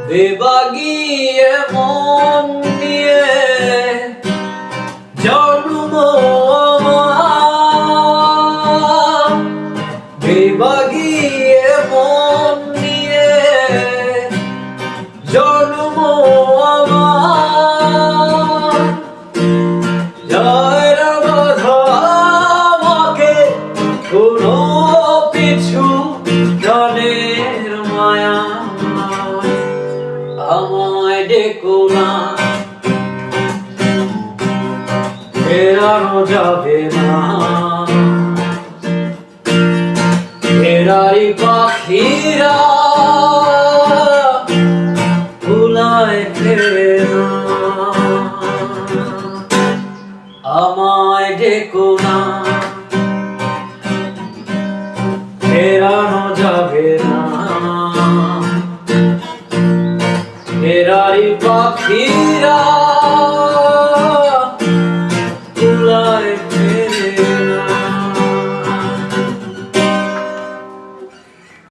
বেবাগিয়ে মন নিয়ে জন্ম আমার, বেবাগিয়ে মন নিয়ে জন্ম আমার। যায় না বাধা আমাকে কোনো পিছু জনের মায়া, আমায় ডেকো না, ফেরানো যাবে না। ফেরারি পাখিরা ভুলায় ফেরে না, আমায় ডেকো না, ফেরানো যাবে না। ফেরারি পাখিরা